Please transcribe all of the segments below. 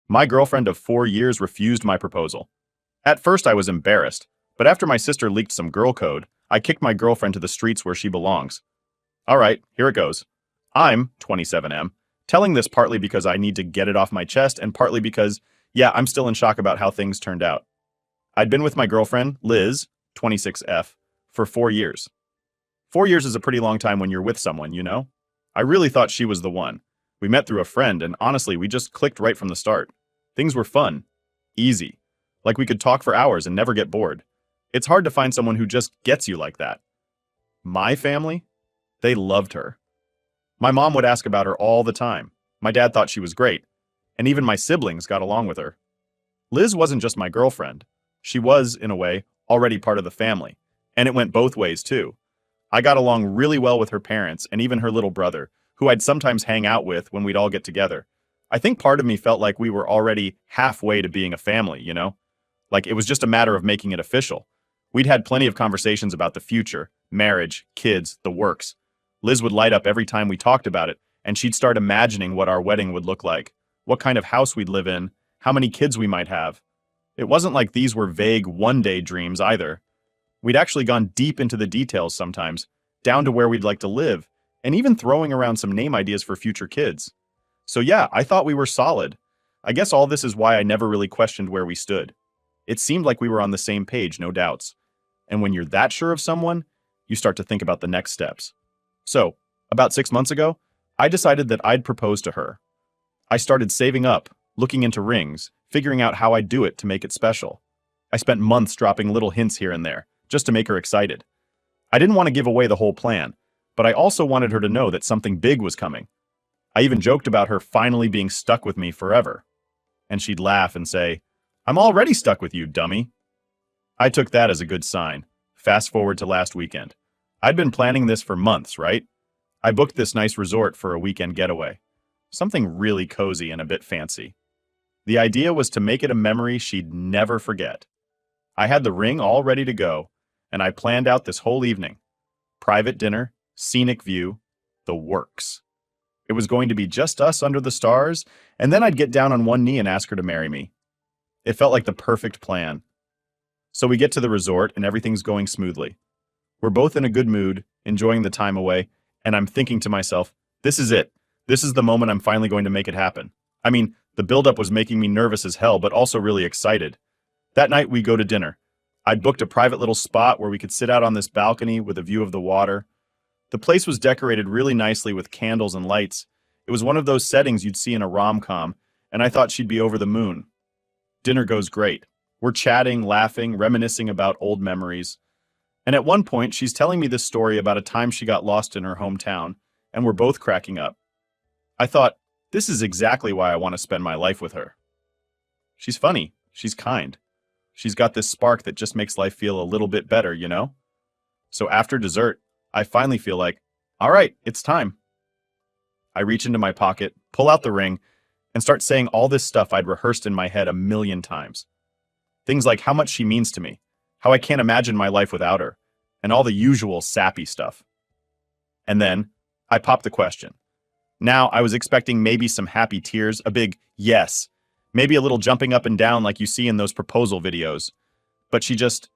My girlfriend of 4 years refused my proposal. At first, I was embarrassed, but after my sister leaked some girl code, I kicked my girlfriend to the streets where she belongs. All right, here it goes. I'm 27M, telling this partly because I need to get it off my chest and partly because, yeah, I'm still in shock about how things turned out. I'd been with my girlfriend, Liz, 26F, for 4 years. 4 years is a pretty long time when you're with someone, you know? I really thought she was the one. We met through a friend, and honestly, we just clicked right from the start. Things were fun. Easy. Like we could talk for hours and never get bored. It's hard to find someone who just gets you like that. My family? They loved her. My mom would ask about her all the time. My dad thought she was great. And even my siblings got along with her. Liz wasn't just my girlfriend. She was, in a way, already part of the family. And it went both ways, too. I got along really well with her parents and even her little brother, who I'd sometimes hang out with when we'd all get together. I think part of me felt like we were already halfway to being a family, you know? Like it was just a matter of making it official. We'd had plenty of conversations about the future, marriage, kids, the works. Liz would light up every time we talked about it, and she'd start imagining what our wedding would look like, what kind of house we'd live in, how many kids we might have. It wasn't like these were vague one-day dreams either. We'd actually gone deep into the details sometimes, down to where we'd like to live, and even throwing around some name ideas for future kids. So yeah, I thought we were solid. I guess all this is why I never really questioned where we stood. It seemed like we were on the same page, no doubts. And when you're that sure of someone, you start to think about the next steps. So, about 6 months ago, I decided that I'd propose to her. I started saving up, looking into rings, figuring out how I'd do it to make it special. I spent months dropping little hints here and there, just to make her excited. I didn't want to give away the whole plan, but I also wanted her to know that something big was coming. I even joked about her finally being stuck with me forever. And she'd laugh and say, "I'm already stuck with you, dummy." I took that as a good sign. Fast forward to last weekend. I'd been planning this for months, right? I booked this nice resort for a weekend getaway. Something really cozy and a bit fancy. The idea was to make it a memory she'd never forget. I had the ring all ready to go, and I planned out this whole evening. Private dinner, scenic view, the works. It was going to be just us under the stars, and then I'd get down on one knee and ask her to marry me. It felt like the perfect plan. So we get to the resort, and everything's going smoothly. We're both in a good mood, enjoying the time away, and I'm thinking to myself, this is it. This is the moment I'm finally going to make it happen. I mean, the buildup was making me nervous as hell, but also really excited. That night, we go to dinner. I'd booked a private little spot where we could sit out on this balcony with a view of the water. The place was decorated really nicely with candles and lights. It was one of those settings you'd see in a rom-com, and I thought she'd be over the moon. Dinner goes great. We're chatting, laughing, reminiscing about old memories. And at one point, she's telling me this story about a time she got lost in her hometown, and we're both cracking up. I thought, this is exactly why I want to spend my life with her. She's funny. She's kind. She's got this spark that just makes life feel a little bit better, you know? So after dessert, I finally feel like, all right, it's time. I reach into my pocket, pull out the ring, and start saying all this stuff I'd rehearsed in my head a million times. Things like how much she means to me, how I can't imagine my life without her, and all the usual sappy stuff. And then, I pop the question. Now, I was expecting maybe some happy tears, a big yes, maybe a little jumping up and down like you see in those proposal videos. But she just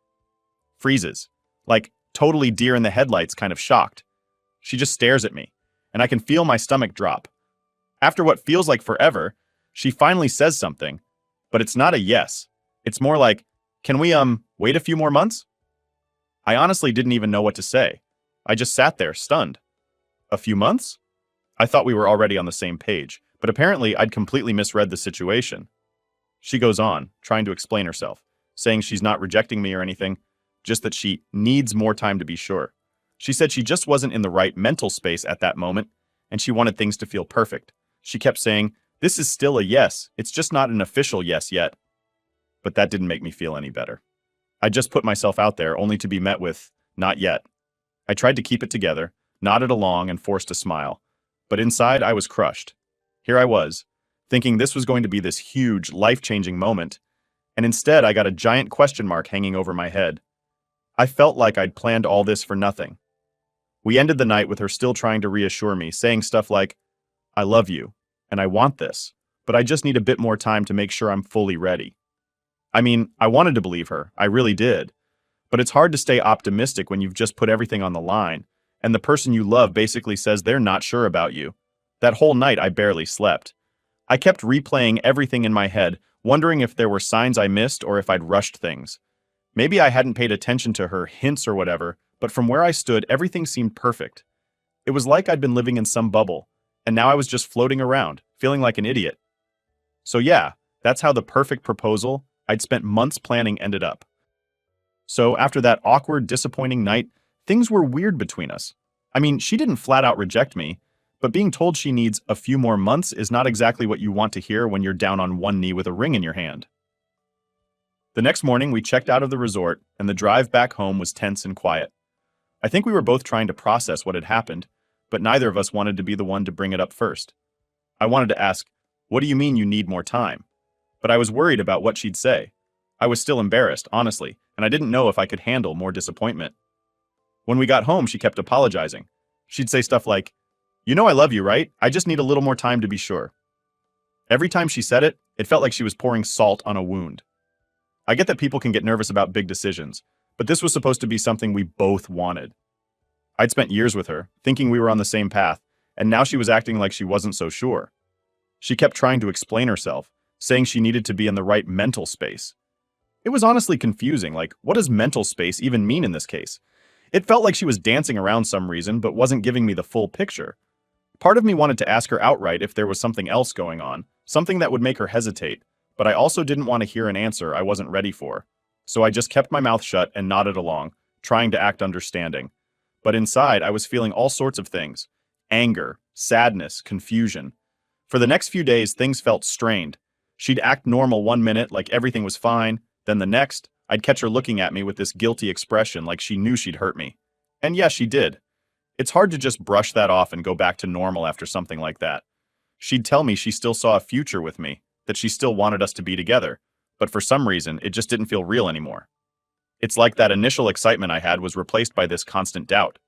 freezes, like totally deer in the headlights, kind of shocked. She just stares at me, and I can feel my stomach drop. After what feels like forever, she finally says something, but it's not a yes. It's more like, can we, wait a few more months? I honestly didn't even know what to say. I just sat there, stunned. A few months? I thought we were already on the same page, but apparently I'd completely misread the situation. She goes on, trying to explain herself, saying she's not rejecting me or anything, just that she needs more time to be sure. She said she just wasn't in the right mental space at that moment, and she wanted things to feel perfect. She kept saying, this is still a yes, it's just not an official yes yet. But that didn't make me feel any better. I just put myself out there only to be met with, not yet. I tried to keep it together, nodded along and forced a smile. But inside, I was crushed. Here I was, thinking this was going to be this huge, life-changing moment, and instead I got a giant question mark hanging over my head. I felt like I'd planned all this for nothing. We ended the night with her still trying to reassure me, saying stuff like, I love you, and I want this, but I just need a bit more time to make sure I'm fully ready. I mean, I wanted to believe her, I really did. But it's hard to stay optimistic when you've just put everything on the line, and the person you love basically says they're not sure about you. That whole night I barely slept. I kept replaying everything in my head, wondering if there were signs I missed or if I'd rushed things. Maybe I hadn't paid attention to her hints or whatever, but from where I stood, everything seemed perfect. It was like I'd been living in some bubble, and now I was just floating around, feeling like an idiot. So yeah, that's how the perfect proposal I'd spent months planning ended up. So after that awkward, disappointing night, things were weird between us. I mean, she didn't flat out reject me, but being told she needs a few more months is not exactly what you want to hear when you're down on one knee with a ring in your hand. The next morning, we checked out of the resort, and the drive back home was tense and quiet. I think we were both trying to process what had happened, but neither of us wanted to be the one to bring it up first. I wanted to ask, "What do you mean you need more time?" But I was worried about what she'd say. I was still embarrassed, honestly, and I didn't know if I could handle more disappointment. When we got home, she kept apologizing. She'd say stuff like, "You know I love you, right? I just need a little more time to be sure." Every time she said it, it felt like she was pouring salt on a wound. I get that people can get nervous about big decisions, but this was supposed to be something we both wanted. I'd spent years with her, thinking we were on the same path, and now she was acting like she wasn't so sure. She kept trying to explain herself, saying she needed to be in the right mental space. It was honestly confusing, like, what does mental space even mean in this case? It felt like she was dancing around some reason, but wasn't giving me the full picture. Part of me wanted to ask her outright if there was something else going on, something that would make her hesitate, but I also didn't want to hear an answer I wasn't ready for. So I just kept my mouth shut and nodded along, trying to act understanding. But inside, I was feeling all sorts of things: anger, sadness, confusion. For the next few days, things felt strained. She'd act normal one minute, like everything was fine, then the next, I'd catch her looking at me with this guilty expression like she knew she'd hurt me. And yes, she did. It's hard to just brush that off and go back to normal after something like that. She'd tell me she still saw a future with me, that she still wanted us to be together, but for some reason, it just didn't feel real anymore. It's like that initial excitement I had was replaced by this constant doubt.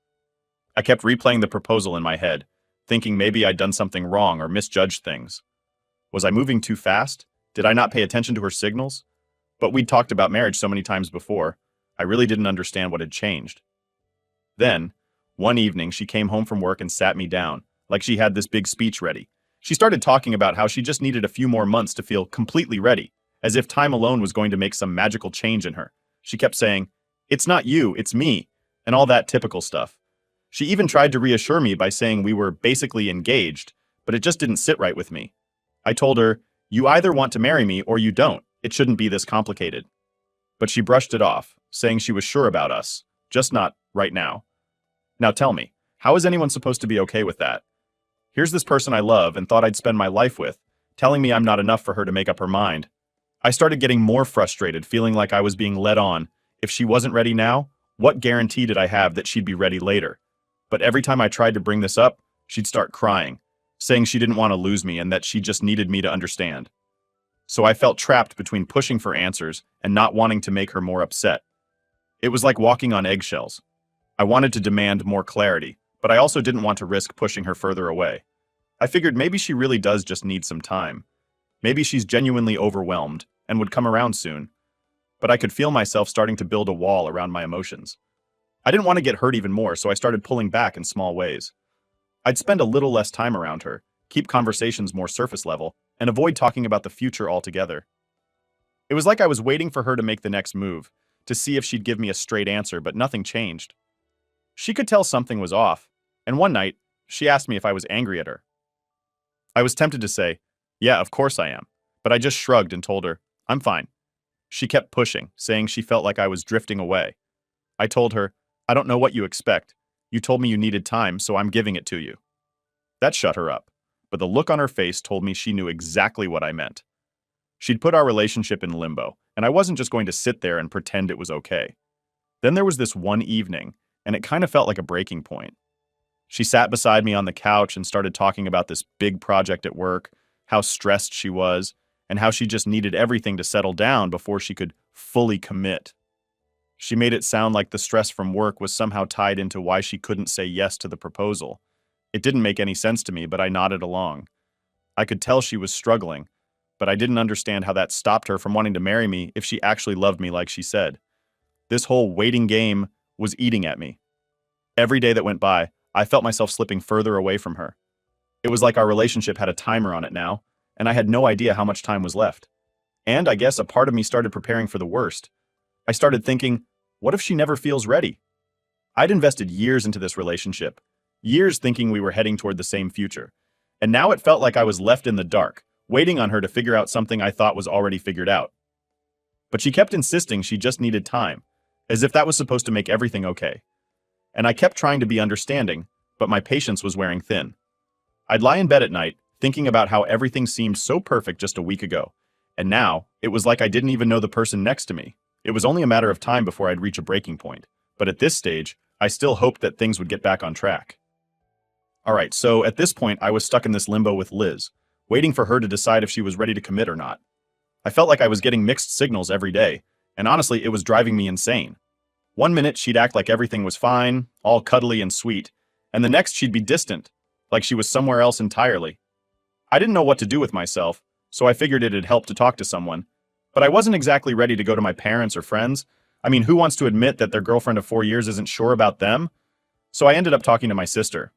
I kept replaying the proposal in my head, thinking maybe I'd done something wrong or misjudged things. Was I moving too fast? Did I not pay attention to her signals? But we'd talked about marriage so many times before, I really didn't understand what had changed. Then, one evening, she came home from work and sat me down, like she had this big speech ready. She started talking about how she just needed a few more months to feel completely ready, as if time alone was going to make some magical change in her. She kept saying, "It's not you, it's me," and all that typical stuff. She even tried to reassure me by saying we were basically engaged, but it just didn't sit right with me. I told her, "You either want to marry me or you don't. It shouldn't be this complicated." But she brushed it off, saying she was sure about us, just not right now. Now tell me, how is anyone supposed to be okay with that? Here's this person I love and thought I'd spend my life with, telling me I'm not enough for her to make up her mind. I started getting more frustrated, feeling like I was being led on. If she wasn't ready now, what guarantee did I have that she'd be ready later? But every time I tried to bring this up, she'd start crying, saying she didn't want to lose me and that she just needed me to understand. So I felt trapped between pushing for answers and not wanting to make her more upset. It was like walking on eggshells. I wanted to demand more clarity, but I also didn't want to risk pushing her further away. I figured maybe she really does just need some time. Maybe she's genuinely overwhelmed and would come around soon. But I could feel myself starting to build a wall around my emotions. I didn't want to get hurt even more, so I started pulling back in small ways. I'd spend a little less time around her, keep conversations more surface level, and avoid talking about the future altogether. It was like I was waiting for her to make the next move, to see if she'd give me a straight answer, but nothing changed. She could tell something was off, and one night, she asked me if I was angry at her. I was tempted to say, "Yeah, of course I am," but I just shrugged and told her, "I'm fine." She kept pushing, saying she felt like I was drifting away. I told her, "I don't know what you expect. You told me you needed time, so I'm giving it to you." That shut her up, but the look on her face told me she knew exactly what I meant. She'd put our relationship in limbo, and I wasn't just going to sit there and pretend it was okay. Then there was this one evening, and it kind of felt like a breaking point. She sat beside me on the couch and started talking about this big project at work, how stressed she was, and how she just needed everything to settle down before she could fully commit. She made it sound like the stress from work was somehow tied into why she couldn't say yes to the proposal. It didn't make any sense to me, but I nodded along. I could tell she was struggling, but I didn't understand how that stopped her from wanting to marry me if she actually loved me like she said. This whole waiting game was eating at me. Every day that went by, I felt myself slipping further away from her. It was like our relationship had a timer on it now, and I had no idea how much time was left. And I guess a part of me started preparing for the worst. I started thinking, what if she never feels ready? I'd invested years into this relationship, years thinking we were heading toward the same future. And now it felt like I was left in the dark, waiting on her to figure out something I thought was already figured out. But she kept insisting she just needed time, as if that was supposed to make everything okay. And I kept trying to be understanding, but my patience was wearing thin. I'd lie in bed at night, thinking about how everything seemed so perfect just a week ago. And now, it was like I didn't even know the person next to me. It was only a matter of time before I'd reach a breaking point. But at this stage, I still hoped that things would get back on track. Alright, so at this point, I was stuck in this limbo with Liz, waiting for her to decide if she was ready to commit or not. I felt like I was getting mixed signals every day, and honestly, it was driving me insane. One minute, she'd act like everything was fine, all cuddly and sweet, and the next she'd be distant, like she was somewhere else entirely. I didn't know what to do with myself, so I figured it'd help to talk to someone. But I wasn't exactly ready to go to my parents or friends. I mean, who wants to admit that their girlfriend of 4 years isn't sure about them? So I ended up talking to my sister.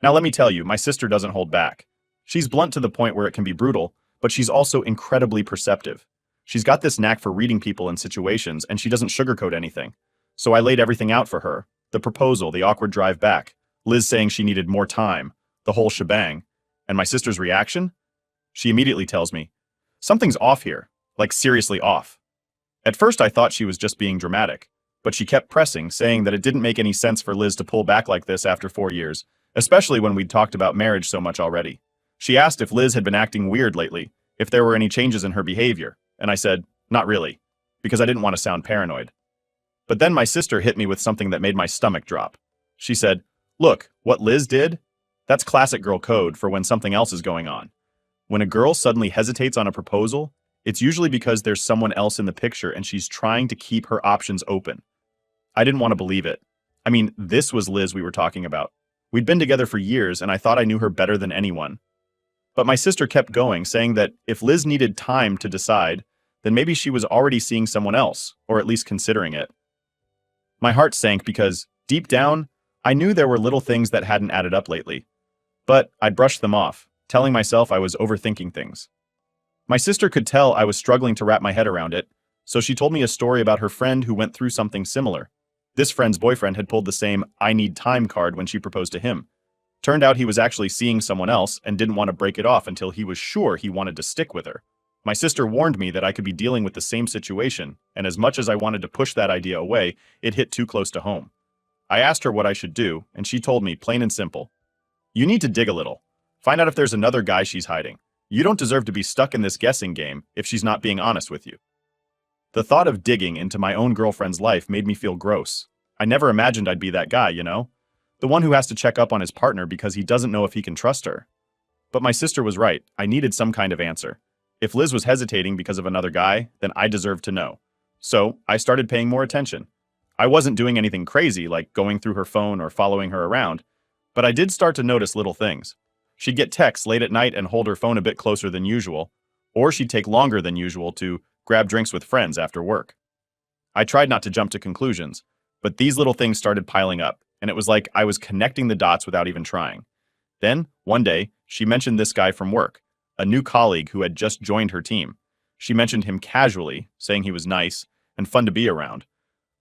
Now let me tell you, my sister doesn't hold back. She's blunt to the point where it can be brutal, but she's also incredibly perceptive. She's got this knack for reading people and situations, and she doesn't sugarcoat anything. So I laid everything out for her. The proposal, the awkward drive back, Liz saying she needed more time, the whole shebang. And my sister's reaction? She immediately tells me, something's off here, like seriously off. At first I thought she was just being dramatic, but she kept pressing, saying that it didn't make any sense for Liz to pull back like this after 4 years, especially when we'd talked about marriage so much already. She asked if Liz had been acting weird lately, if there were any changes in her behavior, and I said, not really, because I didn't want to sound paranoid. But then my sister hit me with something that made my stomach drop. She said, look, what Liz did? That's classic girl code for when something else is going on. When a girl suddenly hesitates on a proposal, it's usually because there's someone else in the picture and she's trying to keep her options open. I didn't want to believe it. I mean, this was Liz we were talking about. We'd been together for years and I thought I knew her better than anyone. But my sister kept going, saying that if Liz needed time to decide, then maybe she was already seeing someone else, or at least considering it. My heart sank because, deep down, I knew there were little things that hadn't added up lately. But I'd brushed them off, telling myself I was overthinking things. My sister could tell I was struggling to wrap my head around it, so she told me a story about her friend who went through something similar. This friend's boyfriend had pulled the same "I need time" card when she proposed to him. Turned out he was actually seeing someone else and didn't want to break it off until he was sure he wanted to stick with her. My sister warned me that I could be dealing with the same situation, and as much as I wanted to push that idea away, it hit too close to home. I asked her what I should do, and she told me, plain and simple, you need to dig a little. Find out if there's another guy she's hiding. You don't deserve to be stuck in this guessing game if she's not being honest with you. The thought of digging into my own girlfriend's life made me feel gross. I never imagined I'd be that guy, you know? The one who has to check up on his partner because he doesn't know if he can trust her. But my sister was right. I needed some kind of answer. If Liz was hesitating because of another guy, then I deserved to know. So I started paying more attention. I wasn't doing anything crazy like going through her phone or following her around, but I did start to notice little things. She'd get texts late at night and hold her phone a bit closer than usual, or she'd take longer than usual to grab drinks with friends after work. I tried not to jump to conclusions, but these little things started piling up, and it was like I was connecting the dots without even trying. Then, one day, she mentioned this guy from work, a new colleague who had just joined her team. She mentioned him casually, saying he was nice and fun to be around.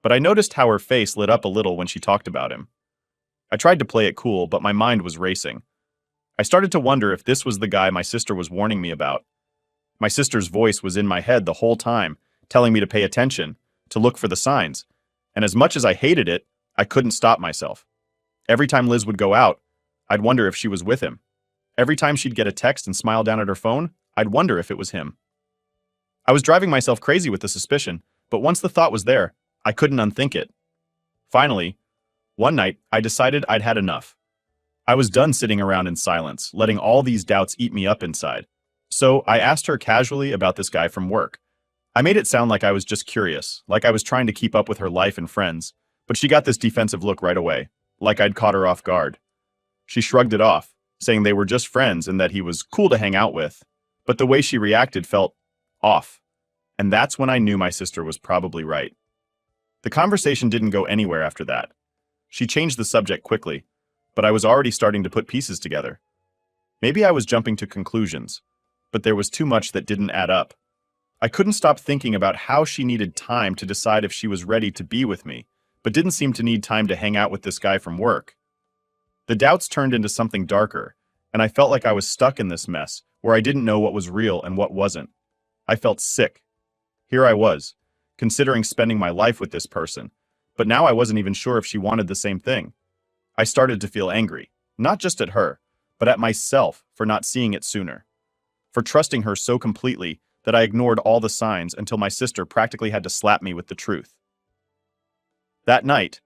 But I noticed how her face lit up a little when she talked about him. I tried to play it cool, but my mind was racing. I started to wonder if this was the guy my sister was warning me about. My sister's voice was in my head the whole time, telling me to pay attention, to look for the signs. And as much as I hated it, I couldn't stop myself. Every time Liz would go out, I'd wonder if she was with him. Every time she'd get a text and smile down at her phone, I'd wonder if it was him. I was driving myself crazy with the suspicion, but once the thought was there, I couldn't unthink it. Finally, one night, I decided I'd had enough. I was done sitting around in silence, letting all these doubts eat me up inside. So I asked her casually about this guy from work. I made it sound like I was just curious, like I was trying to keep up with her life and friends, but she got this defensive look right away, like I'd caught her off guard. She shrugged it off, saying they were just friends and that he was cool to hang out with. But the way she reacted felt off. And that's when I knew my sister was probably right. The conversation didn't go anywhere after that. She changed the subject quickly, but I was already starting to put pieces together. Maybe I was jumping to conclusions, but there was too much that didn't add up. I couldn't stop thinking about how she needed time to decide if she was ready to be with me, but didn't seem to need time to hang out with this guy from work. The doubts turned into something darker, and I felt like I was stuck in this mess where I didn't know what was real and what wasn't. I felt sick. Here I was, considering spending my life with this person, but now I wasn't even sure if she wanted the same thing. I started to feel angry, not just at her, but at myself for not seeing it sooner, for trusting her so completely that I ignored all the signs until my sister practically had to slap me with the truth. That night,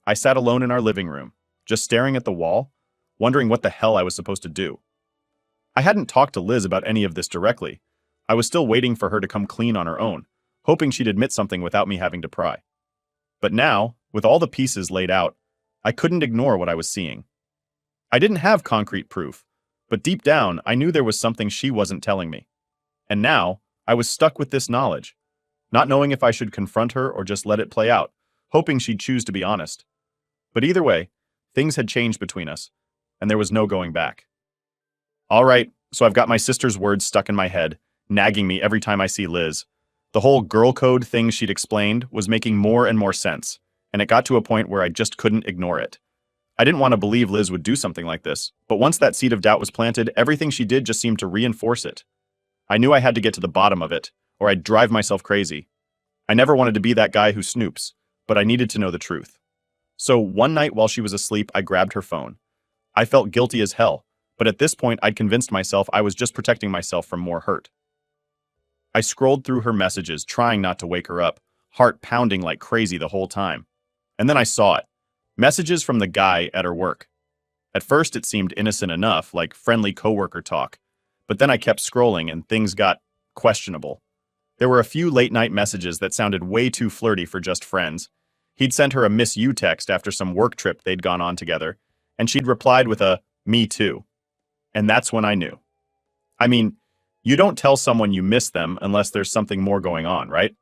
I sat alone in our living room, just staring at the wall, wondering what the hell I was supposed to do. I hadn't talked to Liz about any of this directly. I was still waiting for her to come clean on her own, hoping she'd admit something without me having to pry. But now, with all the pieces laid out, I couldn't ignore what I was seeing. I didn't have concrete proof, but deep down, I knew there was something she wasn't telling me. And now, I was stuck with this knowledge, not knowing if I should confront her or just let it play out, hoping she'd choose to be honest. But either way, things had changed between us, and there was no going back. All right, so I've got my sister's words stuck in my head, nagging me every time I see Liz. The whole girl code thing she'd explained was making more and more sense, and it got to a point where I just couldn't ignore it. I didn't want to believe Liz would do something like this, but once that seed of doubt was planted, everything she did just seemed to reinforce it. I knew I had to get to the bottom of it, or I'd drive myself crazy. I never wanted to be that guy who snoops, but I needed to know the truth. So one night while she was asleep, I grabbed her phone. I felt guilty as hell, but at this point I'd convinced myself I was just protecting myself from more hurt. I scrolled through her messages, trying not to wake her up, heart pounding like crazy the whole time. And then I saw it. Messages from the guy at her work. At first it seemed innocent enough, like friendly coworker talk, but then I kept scrolling and things got questionable. There were a few late-night messages that sounded way too flirty for just friends. He'd sent her a miss you text after some work trip they'd gone on together, and she'd replied with a me too. And that's when I knew. I mean, you don't tell someone you miss them unless there's something more going on, right?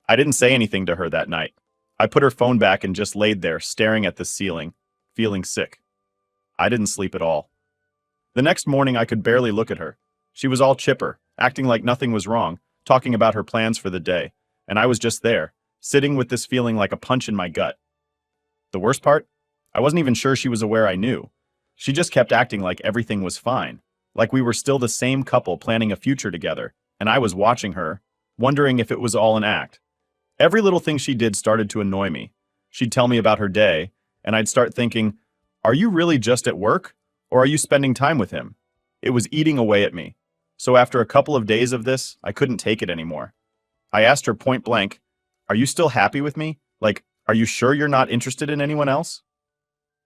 I didn't say anything to her that night. I put her phone back and just laid there, staring at the ceiling, feeling sick. I didn't sleep at all. The next morning, I could barely look at her. She was all chipper, acting like nothing was wrong, talking about her plans for the day, and I was just there, sitting with this feeling like a punch in my gut. The worst part? I wasn't even sure she was aware I knew. She just kept acting like everything was fine, like we were still the same couple planning a future together, and I was watching her, wondering if it was all an act. Every little thing she did started to annoy me. She'd tell me about her day, and I'd start thinking, are you really just at work, or are you spending time with him? It was eating away at me. So after a couple of days of this, I couldn't take it anymore. I asked her point blank, are you still happy with me? Like, are you sure you're not interested in anyone else?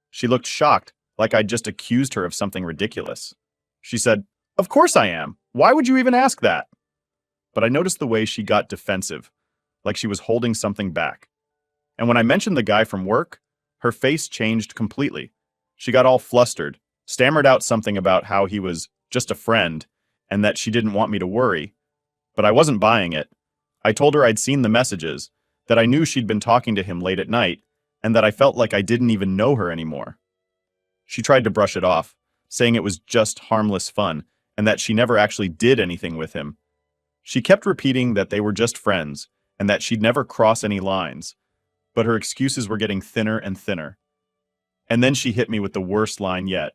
She looked shocked, like I'd just accused her of something ridiculous. She said, of course I am. Why would you even ask that? But I noticed the way she got defensive, like she was holding something back. And when I mentioned the guy from work, her face changed completely. She got all flustered, stammered out something about how he was just a friend, and that she didn't want me to worry. But I wasn't buying it. I told her I'd seen the messages, that I knew she'd been talking to him late at night, and that I felt like I didn't even know her anymore. She tried to brush it off, saying it was just harmless fun, and that she never actually did anything with him. She kept repeating that they were just friends, and that she'd never cross any lines, but her excuses were getting thinner and thinner. And then she hit me with the worst line yet.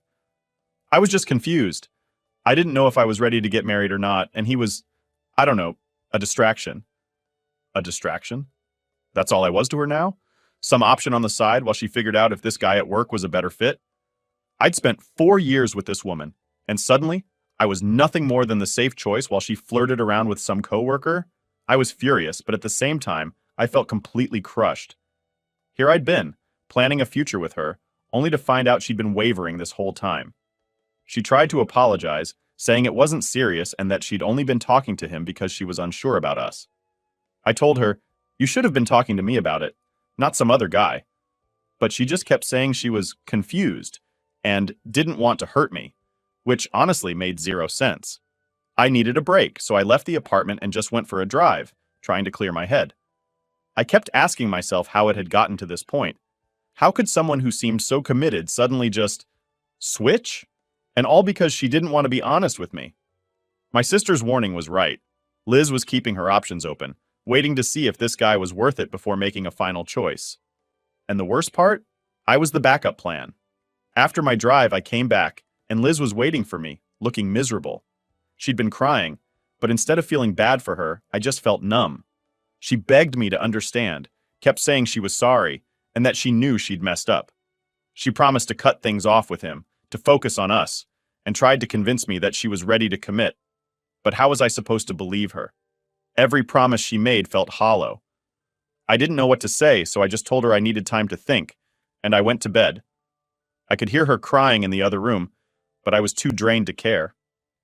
I was just confused. I didn't know if I was ready to get married or not, and he was, I don't know, a distraction. A distraction? That's all I was to her now? Some option on the side while she figured out if this guy at work was a better fit? I'd spent 4 years with this woman, and suddenly, I was nothing more than the safe choice while she flirted around with some coworker? I was furious, but at the same time, I felt completely crushed. Here I'd been, planning a future with her, only to find out she'd been wavering this whole time. She tried to apologize, saying it wasn't serious and that she'd only been talking to him because she was unsure about us. I told her, you should have been talking to me about it, not some other guy. But she just kept saying she was confused and didn't want to hurt me, which honestly made zero sense. I needed a break, so I left the apartment and just went for a drive, trying to clear my head. I kept asking myself how it had gotten to this point. How could someone who seemed so committed suddenly just switch? And all because she didn't want to be honest with me. My sister's warning was right. Liz was keeping her options open, waiting to see if this guy was worth it before making a final choice. And the worst part? I was the backup plan. After my drive, I came back, and Liz was waiting for me, looking miserable. She'd been crying, but instead of feeling bad for her, I just felt numb. She begged me to understand, kept saying she was sorry, and that she knew she'd messed up. She promised to cut things off with him, to focus on us, and tried to convince me that she was ready to commit. But how was I supposed to believe her? Every promise she made felt hollow. I didn't know what to say, so I just told her I needed time to think, and I went to bed. I could hear her crying in the other room, but I was too drained to care.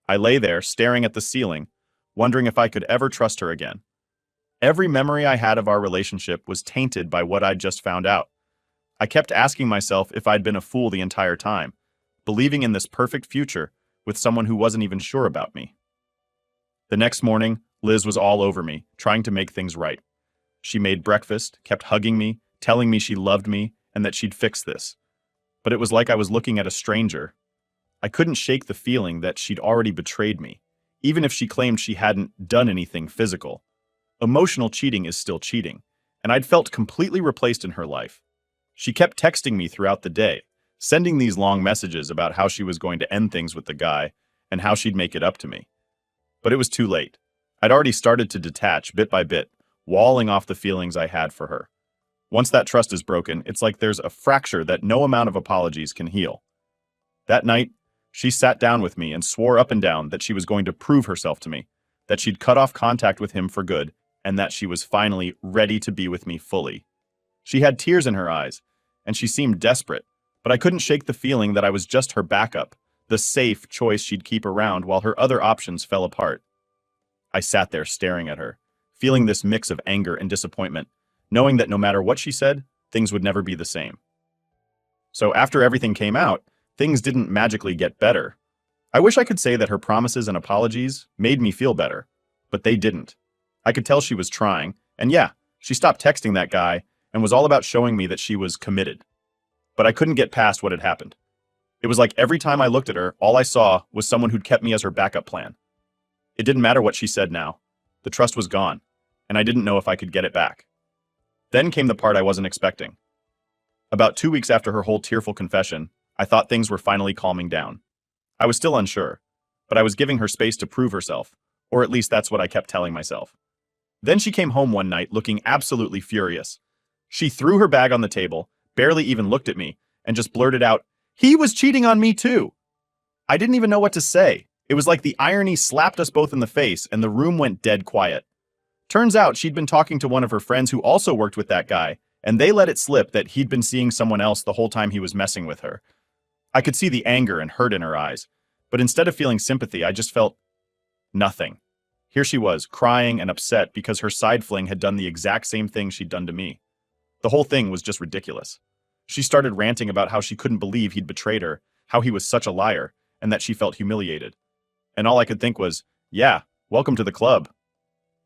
I lay there, staring at the ceiling, wondering if I could ever trust her again. Every memory I had of our relationship was tainted by what I'd just found out. I kept asking myself if I'd been a fool the entire time, believing in this perfect future with someone who wasn't even sure about me. The next morning, Liz was all over me, trying to make things right. She made breakfast, kept hugging me, telling me she loved me, and that she'd fix this. But it was like I was looking at a stranger. I couldn't shake the feeling that she'd already betrayed me, even if she claimed she hadn't done anything physical. Emotional cheating is still cheating, and I'd felt completely replaced in her life. She kept texting me throughout the day, sending these long messages about how she was going to end things with the guy and how she'd make it up to me. But it was too late. I'd already started to detach bit by bit, walling off the feelings I had for her. Once that trust is broken, it's like there's a fracture that no amount of apologies can heal. That night, she sat down with me and swore up and down that she was going to prove herself to me, that she'd cut off contact with him for good, and that she was finally ready to be with me fully. She had tears in her eyes, and she seemed desperate, but I couldn't shake the feeling that I was just her backup, the safe choice she'd keep around while her other options fell apart. I sat there staring at her, feeling this mix of anger and disappointment, knowing that no matter what she said, things would never be the same. So after everything came out, things didn't magically get better. I wish I could say that her promises and apologies made me feel better, but they didn't. I could tell she was trying, and yeah, she stopped texting that guy and was all about showing me that she was committed. But I couldn't get past what had happened. It was like every time I looked at her, all I saw was someone who'd kept me as her backup plan. It didn't matter what she said now. The trust was gone, and I didn't know if I could get it back. Then came the part I wasn't expecting. About 2 weeks after her whole tearful confession, I thought things were finally calming down. I was still unsure, but I was giving her space to prove herself, or at least that's what I kept telling myself. Then she came home one night looking absolutely furious. She threw her bag on the table, barely even looked at me, and just blurted out, "He was cheating on me too!" I didn't even know what to say. It was like the irony slapped us both in the face and the room went dead quiet. Turns out she'd been talking to one of her friends who also worked with that guy, and they let it slip that he'd been seeing someone else the whole time he was messing with her. I could see the anger and hurt in her eyes, but instead of feeling sympathy, I just felt nothing. Here she was, crying and upset because her side fling had done the exact same thing she'd done to me. The whole thing was just ridiculous. She started ranting about how she couldn't believe he'd betrayed her, how he was such a liar, and that she felt humiliated. And all I could think was, yeah, welcome to the club.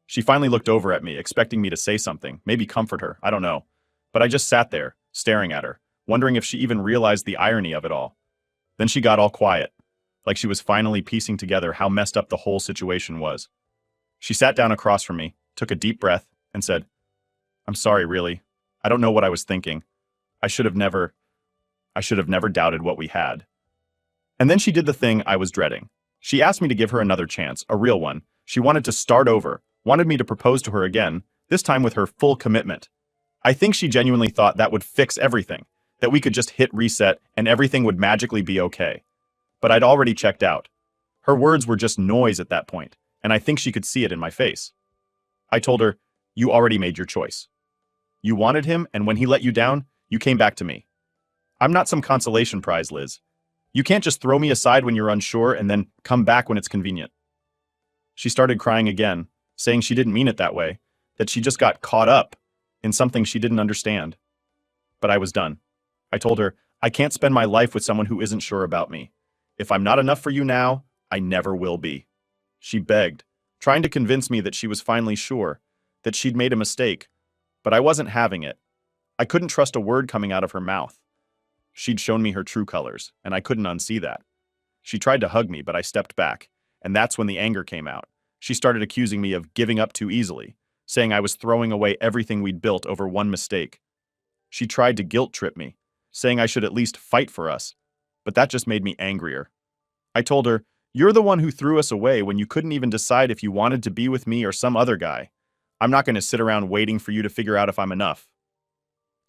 She finally looked over at me, expecting me to say something, maybe comfort her, I don't know. But I just sat there, staring at her, wondering if she even realized the irony of it all. Then she got all quiet, like she was finally piecing together how messed up the whole situation was. She sat down across from me, took a deep breath, and said, "I'm sorry, really. I don't know what I was thinking. I should have never doubted what we had." And then she did the thing I was dreading. She asked me to give her another chance, a real one. She wanted to start over, wanted me to propose to her again, this time with her full commitment. I think she genuinely thought that would fix everything, that we could just hit reset and everything would magically be okay. But I'd already checked out. Her words were just noise at that point, and I think she could see it in my face. I told her, "You already made your choice. You wanted him, and when he let you down, you came back to me. I'm not some consolation prize, Liz. You can't just throw me aside when you're unsure and then come back when it's convenient." She started crying again, saying she didn't mean it that way, that she just got caught up in something she didn't understand. But I was done. I told her, I can't spend my life with someone who isn't sure about me. If I'm not enough for you now, I never will be. She begged, trying to convince me that she was finally sure, that she'd made a mistake, but I wasn't having it. I couldn't trust a word coming out of her mouth. She'd shown me her true colors, and I couldn't unsee that. She tried to hug me, but I stepped back, and that's when the anger came out. She started accusing me of giving up too easily, saying I was throwing away everything we'd built over one mistake. She tried to guilt trip me, saying I should at least fight for us, but that just made me angrier. I told her, "You're the one who threw us away when you couldn't even decide if you wanted to be with me or some other guy. I'm not going to sit around waiting for you to figure out if I'm enough."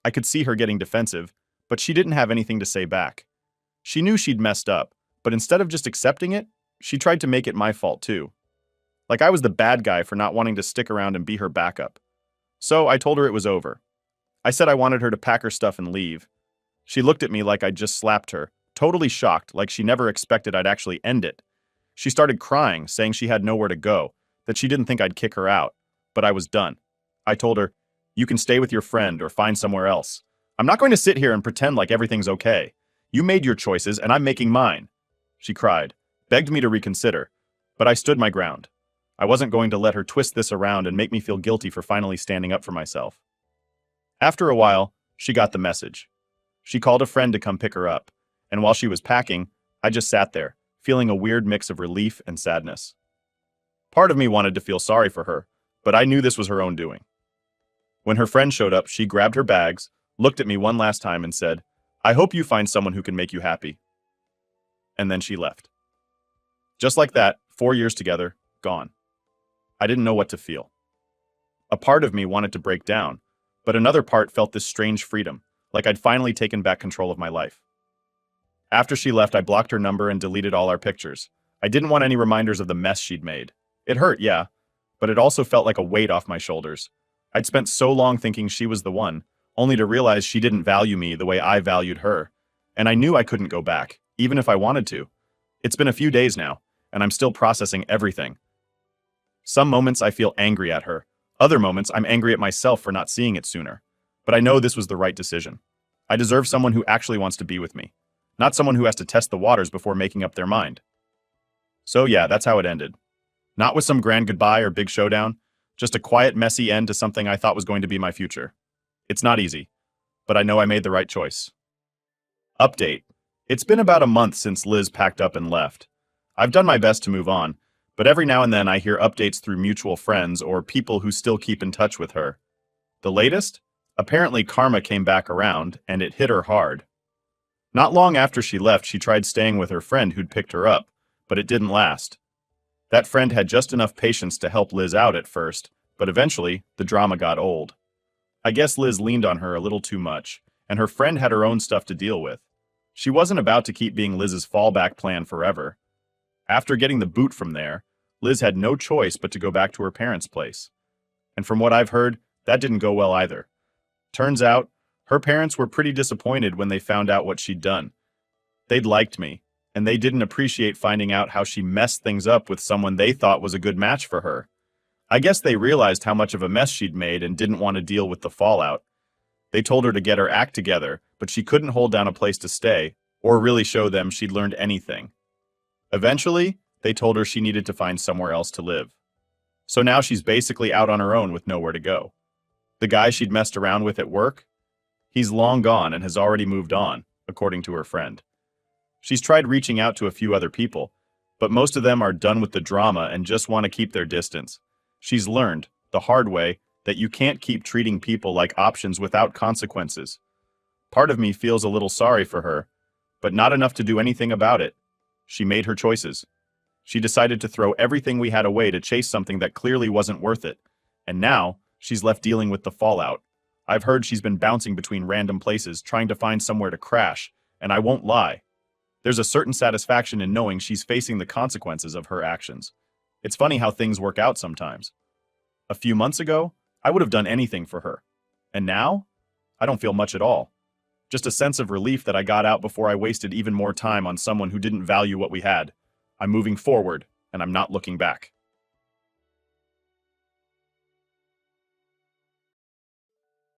I could see her getting defensive, but she didn't have anything to say back. She knew she'd messed up, but instead of just accepting it, she tried to make it my fault too. Like I was the bad guy for not wanting to stick around and be her backup. So I told her it was over. I said I wanted her to pack her stuff and leave. She looked at me like I'd just slapped her, totally shocked, like she never expected I'd actually end it. She started crying, saying she had nowhere to go, that she didn't think I'd kick her out, but I was done. I told her, "You can stay with your friend or find somewhere else. I'm not going to sit here and pretend like everything's okay. You made your choices and I'm making mine." She cried, begged me to reconsider, but I stood my ground. I wasn't going to let her twist this around and make me feel guilty for finally standing up for myself. After a while, she got the message. She called a friend to come pick her up, and while she was packing, I just sat there, feeling a weird mix of relief and sadness. Part of me wanted to feel sorry for her, but I knew this was her own doing. When her friend showed up, she grabbed her bags, looked at me one last time and said, "I hope you find someone who can make you happy." And then she left. Just like that, 4 years together, gone. I didn't know what to feel. A part of me wanted to break down, but another part felt this strange freedom, like I'd finally taken back control of my life. After she left, I blocked her number and deleted all our pictures. I didn't want any reminders of the mess she'd made. It hurt, yeah, but it also felt like a weight off my shoulders. I'd spent so long thinking she was the one, only to realize she didn't value me the way I valued her, and I knew I couldn't go back, even if I wanted to. It's been a few days now, and I'm still processing everything. Some moments I feel angry at her. Other moments I'm angry at myself for not seeing it sooner. But I know this was the right decision. I deserve someone who actually wants to be with me, not someone who has to test the waters before making up their mind. So yeah, that's how it ended. Not with some grand goodbye or big showdown, just a quiet, messy end to something I thought was going to be my future. It's not easy, but I know I made the right choice. Update. It's been about a month since Liz packed up and left. I've done my best to move on, but every now and then I hear updates through mutual friends or people who still keep in touch with her. The latest? Apparently karma came back around, and it hit her hard. Not long after she left, she tried staying with her friend who'd picked her up, but it didn't last. That friend had just enough patience to help Liz out at first, but eventually, the drama got old. I guess Liz leaned on her a little too much, and her friend had her own stuff to deal with. She wasn't about to keep being Liz's fallback plan forever. After getting the boot from there, Liz had no choice but to go back to her parents' place. And from what I've heard, that didn't go well either. Turns out, her parents were pretty disappointed when they found out what she'd done. They'd liked me, and they didn't appreciate finding out how she messed things up with someone they thought was a good match for her. I guess they realized how much of a mess she'd made and didn't want to deal with the fallout. They told her to get her act together, but she couldn't hold down a place to stay, or really show them she'd learned anything. Eventually, they told her she needed to find somewhere else to live. So now she's basically out on her own with nowhere to go. The guy she'd messed around with at work? He's long gone and has already moved on, according to her friend. She's tried reaching out to a few other people, but most of them are done with the drama and just want to keep their distance. She's learned, the hard way, that you can't keep treating people like options without consequences. Part of me feels a little sorry for her, but not enough to do anything about it. She made her choices. She decided to throw everything we had away to chase something that clearly wasn't worth it. And now, she's left dealing with the fallout. I've heard she's been bouncing between random places, trying to find somewhere to crash, and I won't lie. There's a certain satisfaction in knowing she's facing the consequences of her actions. It's funny how things work out sometimes. A few months ago, I would have done anything for her. And now, I don't feel much at all. Just a sense of relief that I got out before I wasted even more time on someone who didn't value what we had. I'm moving forward, and I'm not looking back.